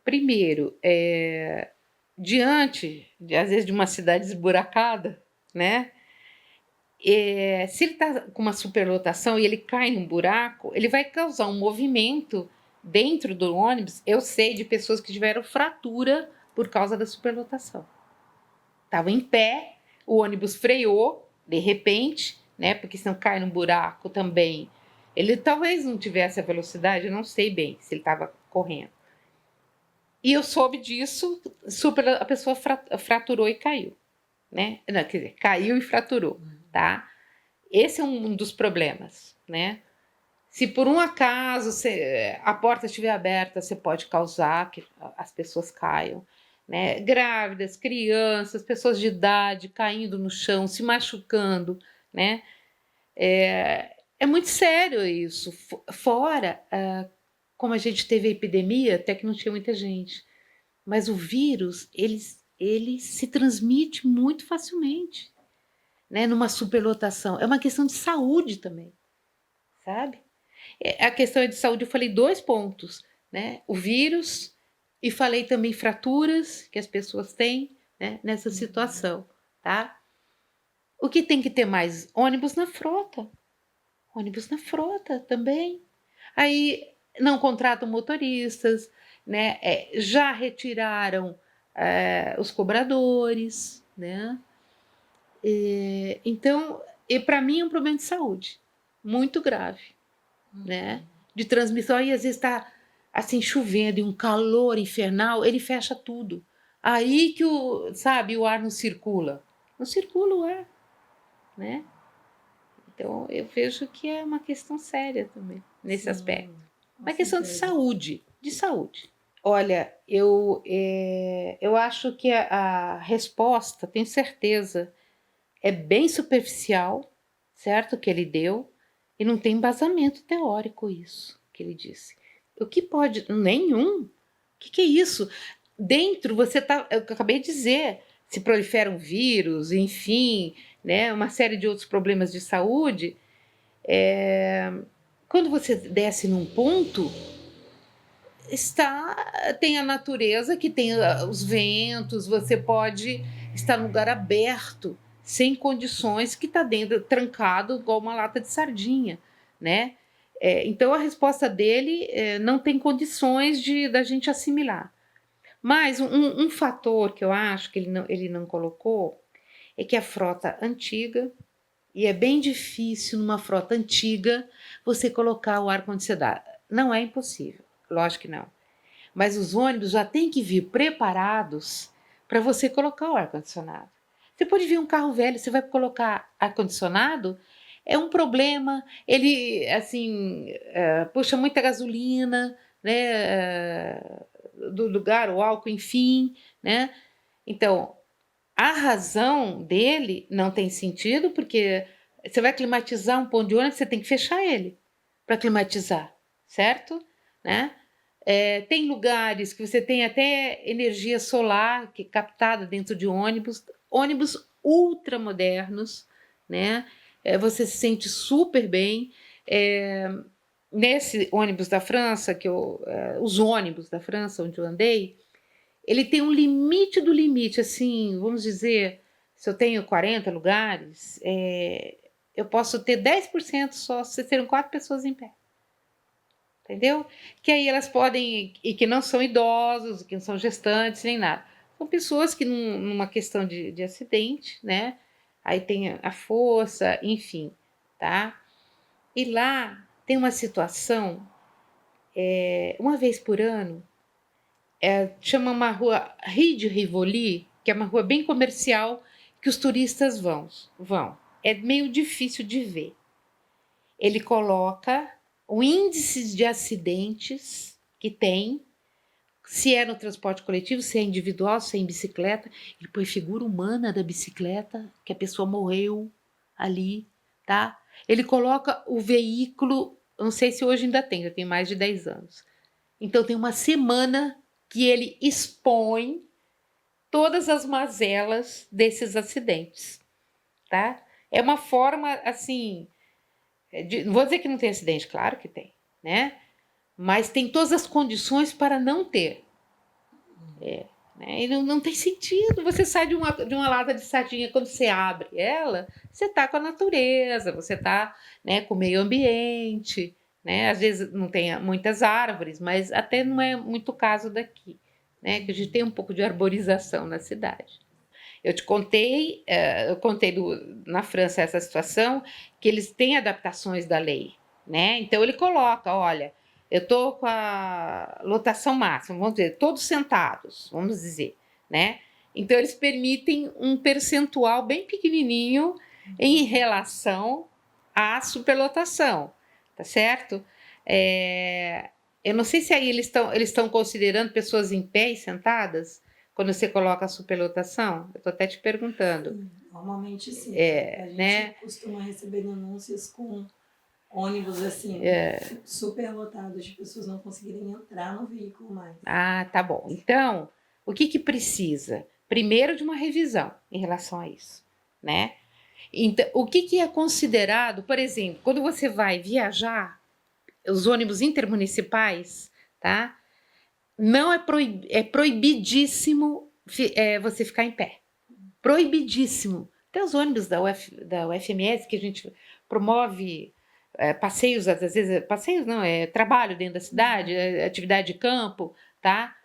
Primeiro, diante, às vezes, de uma cidade esburacada, né? Se ele está com uma superlotação e ele cai num buraco, ele vai causar um movimento dentro do ônibus. Eu sei de pessoas que tiveram fratura por causa da superlotação. Estavam em pé, o ônibus freou, de repente, né? Porque se não cai num buraco também. Ele talvez não tivesse a velocidade, eu não sei bem se ele estava correndo. E eu soube disso, a pessoa fraturou e caiu, né? Não, quer dizer, caiu e fraturou, tá? Esse é um dos problemas, né? Se por um acaso a porta estiver aberta, você pode causar que as pessoas caiam, né? Grávidas, crianças, pessoas de idade caindo no chão, se machucando, né? É muito sério isso. Fora, como a gente teve a epidemia, até que não tinha muita gente, mas o vírus, ele se transmite muito facilmente, né? Numa superlotação. É uma questão de saúde também, sabe? A questão de saúde, eu falei 2 pontos, né? O vírus e falei também fraturas que as pessoas têm, né, nessa situação, tá? O que tem que ter mais? Ônibus na frota. Ônibus na frota também. Aí não contratam motoristas, né? Já retiraram os cobradores, né? Então, para mim é um problema de saúde muito grave, né? De transmissão. E às vezes está assim chovendo e um calor infernal, ele fecha tudo. Aí que o ar não circula. Não circula o ar, né? Então eu vejo que é uma questão séria também nesse Sim, aspecto. com Uma questão certeza. de saúde. Olha, eu acho que a resposta, tenho certeza, é bem superficial, certo? Que ele deu, e não tem embasamento teórico isso que ele disse. O que pode? Nenhum. O que é isso? Dentro, eu acabei de dizer, se proliferam vírus, enfim, né, uma série de outros problemas de saúde. Quando você desce num ponto, tem a natureza que tem os ventos, você pode estar num lugar aberto, sem condições, que está dentro, trancado igual uma lata de sardinha, né? Então a resposta dele não tem condições da gente assimilar. Mas um fator que eu acho que ele não colocou é que a frota antiga, e é bem difícil numa frota antiga você colocar o ar-condicionado. Não é impossível, lógico que não. Mas os ônibus já têm que vir preparados para você colocar o ar-condicionado. Você pode ver um carro velho, você vai colocar ar-condicionado, é um problema, ele, assim, puxa muita gasolina, né, do lugar, o álcool, enfim, né? Então, a razão dele não tem sentido, porque você vai climatizar um ponto de ônibus, você tem que fechar ele para climatizar, certo? Né? Tem lugares que você tem até energia solar que captada dentro de ônibus ultramodernos, né? Você se sente super bem. Nesse ônibus da França, os ônibus da França onde eu andei, ele tem um limite do limite, assim, vamos dizer, se eu tenho 40 lugares, eu posso ter 10% só, se terem 4 pessoas em pé. Entendeu? Que aí elas podem, e que não são idosos, que não são gestantes, nem nada. São pessoas que, numa questão de acidente, né? Aí tem a força, enfim, tá? E lá tem uma situação, uma vez por ano, chama uma rua Rue de Rivoli, que é uma rua bem comercial, que os turistas vão. É meio difícil de ver. Ele coloca o índice de acidentes que tem, se é no transporte coletivo, se é individual, se é em bicicleta. Ele põe figura humana da bicicleta, que a pessoa morreu ali, tá? Ele coloca o veículo, não sei se hoje ainda tem, já tem mais de 10 anos. Então tem uma semana que ele expõe todas as mazelas desses acidentes, tá? É uma forma, assim, não vou dizer que não tem acidente, claro que tem, né? Mas tem todas as condições para não ter. Né? E não tem sentido. Você sai de uma lata de sardinha, quando você abre ela, você está com a natureza, você está, né, com o meio ambiente, né? Às vezes não tem muitas árvores, mas até não é muito o caso daqui, né? Que a gente tem um pouco de arborização na cidade. Eu contei na França essa situação, que eles têm adaptações da lei, né? Então ele coloca, olha, eu estou com a lotação máxima, vamos dizer, todos sentados, vamos dizer, né? Então eles permitem um percentual bem pequenininho em relação à superlotação, tá certo? Eu não sei se aí eles estão considerando pessoas em pé e sentadas, quando você coloca a superlotação? Eu estou até te perguntando. Sim, normalmente sim. A gente Né? costuma receber denúncias com ônibus assim, superlotados, de pessoas não conseguirem entrar no veículo mais. Ah, tá bom. Então, o que precisa? Primeiro, de uma revisão em relação a isso, né? Então, o que é considerado, por exemplo, quando você vai viajar, os ônibus intermunicipais, tá? Não é proibidíssimo você ficar em pé. Proibidíssimo. Até os ônibus da UFMS, que a gente promove passeios, às vezes, passeios não, trabalho dentro da cidade, atividade de campo, tá?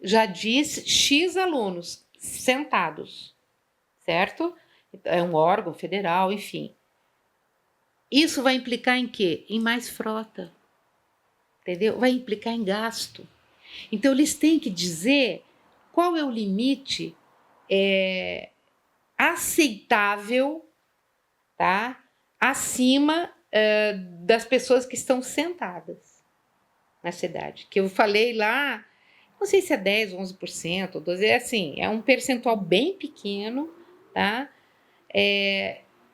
Já diz X alunos sentados, certo? É um órgão federal, enfim. Isso vai implicar em quê? Em mais frota, entendeu? Vai implicar em gasto. Então, eles têm que dizer qual é o limite aceitável, tá? Acima das pessoas que estão sentadas na cidade. Que eu falei lá, não sei se é 10, 11%, 12%, é assim, é um percentual bem pequeno, tá?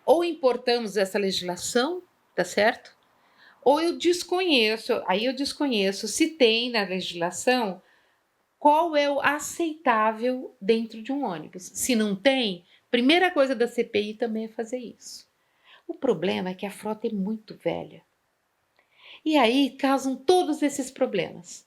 Ou importamos essa legislação, tá certo? Ou eu desconheço se tem na legislação qual é o aceitável dentro de um ônibus. Se não tem, primeira coisa da CPI também é fazer isso. O problema é que a frota é muito velha. E aí causam todos esses problemas.